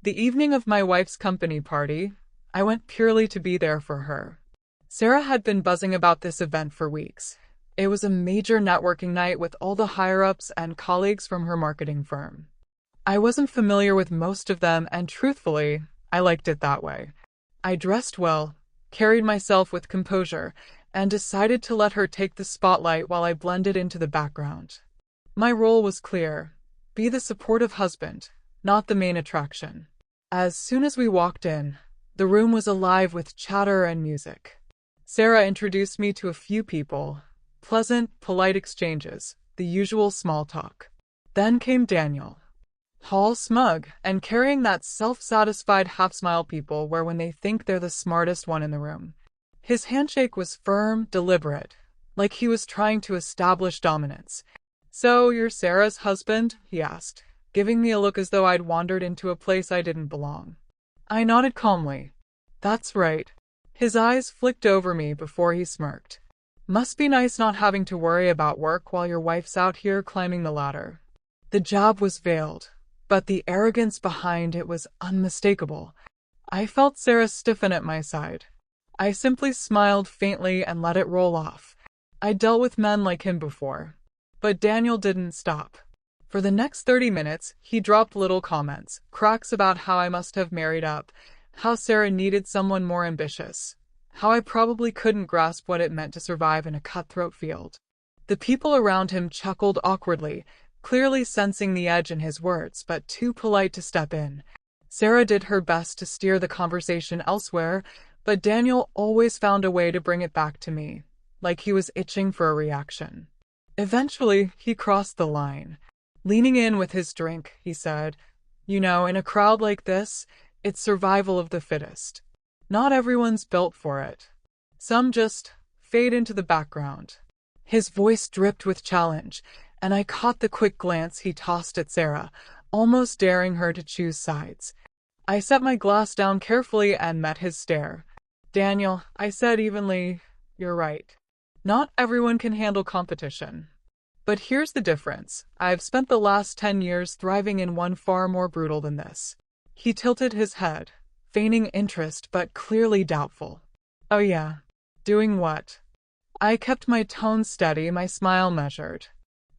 The evening of my wife's company party, I went purely to be there for her. Sarah had been buzzing about this event for weeks. It was a major networking night with all the higher-ups and colleagues from her marketing firm. I wasn't familiar with most of them, and truthfully, I liked it that way. I dressed well, carried myself with composure, and decided to let her take the spotlight while I blended into the background. My role was clear: be the supportive husband, not the main attraction. As soon as we walked in, the room was alive with chatter and music. Sarah introduced me to a few people. Pleasant, polite exchanges, the usual small talk. Then came Daniel. Tall, smug, and carrying that self-satisfied half-smile people wear when they think they're the smartest one in the room. His handshake was firm, deliberate, like he was trying to establish dominance. "So, you're Sarah's husband?" he asked, giving me a look as though I'd wandered into a place I didn't belong. I nodded calmly. "That's right." His eyes flicked over me before he smirked. "Must be nice not having to worry about work while your wife's out here climbing the ladder." The jab was veiled, but the arrogance behind it was unmistakable. I felt Sarah stiffen at my side. I simply smiled faintly and let it roll off. I'd dealt with men like him before. But Daniel didn't stop. For the next 30 minutes, he dropped little comments, cracks about how I must have married up, how Sarah needed someone more ambitious, how I probably couldn't grasp what it meant to survive in a cutthroat field. The people around him chuckled awkwardly, clearly sensing the edge in his words, but too polite to step in. Sarah did her best to steer the conversation elsewhere, but Daniel always found a way to bring it back to me, like he was itching for a reaction. Eventually, he crossed the line. Leaning in with his drink, he said, "You know, in a crowd like this, it's survival of the fittest. Not everyone's built for it. Some just fade into the background." His voice dripped with challenge, and I caught the quick glance he tossed at Sarah, almost daring her to choose sides. I set my glass down carefully and met his stare. "Daniel," I said evenly, "you're right. Not everyone can handle competition. But here's the difference. I've spent the last 10 years thriving in one far more brutal than this." He tilted his head, feigning interest but clearly doubtful. "Oh yeah? Doing what?" I kept my tone steady, my smile measured.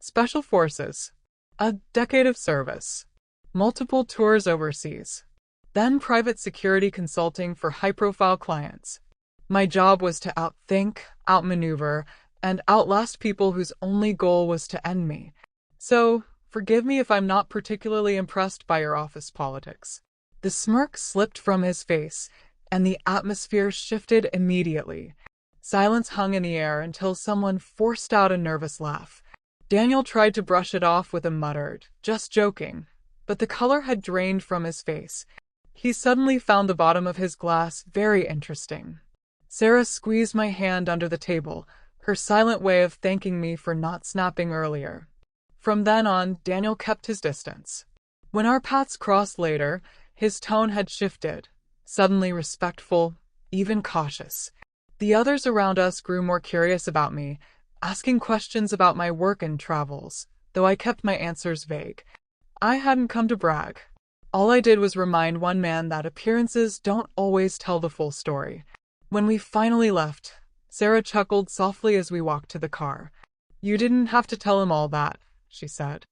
"Special Forces. A decade of service. Multiple tours overseas. Then private security consulting for high-profile clients. My job was to outthink, outmaneuver, and outlast people whose only goal was to end me. So, forgive me if I'm not particularly impressed by your office politics." The smirk slipped from his face, and the atmosphere shifted immediately. Silence hung in the air until someone forced out a nervous laugh. Daniel tried to brush it off with a muttered, "Just joking," but the color had drained from his face. He suddenly found the bottom of his glass very interesting. Sarah squeezed my hand under the table, her silent way of thanking me for not snapping earlier. From then on, Daniel kept his distance. When our paths crossed later, his tone had shifted, suddenly respectful, even cautious. The others around us grew more curious about me, asking questions about my work and travels, though I kept my answers vague. I hadn't come to brag. All I did was remind one man that appearances don't always tell the full story. When we finally left, Sarah chuckled softly as we walked to the car. "You didn't have to tell him all that," she said.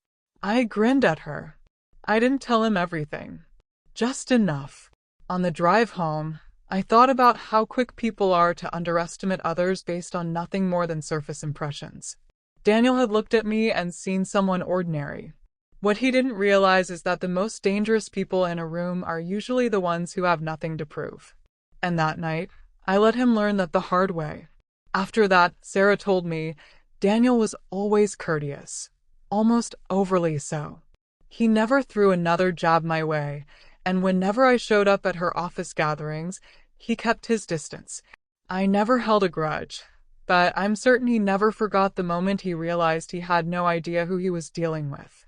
I grinned at her. I didn't tell him everything. Just enough. On the drive home, I thought about how quick people are to underestimate others based on nothing more than surface impressions. Daniel had looked at me and seen someone ordinary. What he didn't realize is that the most dangerous people in a room are usually the ones who have nothing to prove. And that night, I let him learn that the hard way. After that, Sarah told me, Daniel was always courteous, almost overly so. He never threw another jab my way, and whenever I showed up at her office gatherings, he kept his distance. I never held a grudge, but I'm certain he never forgot the moment he realized he had no idea who he was dealing with.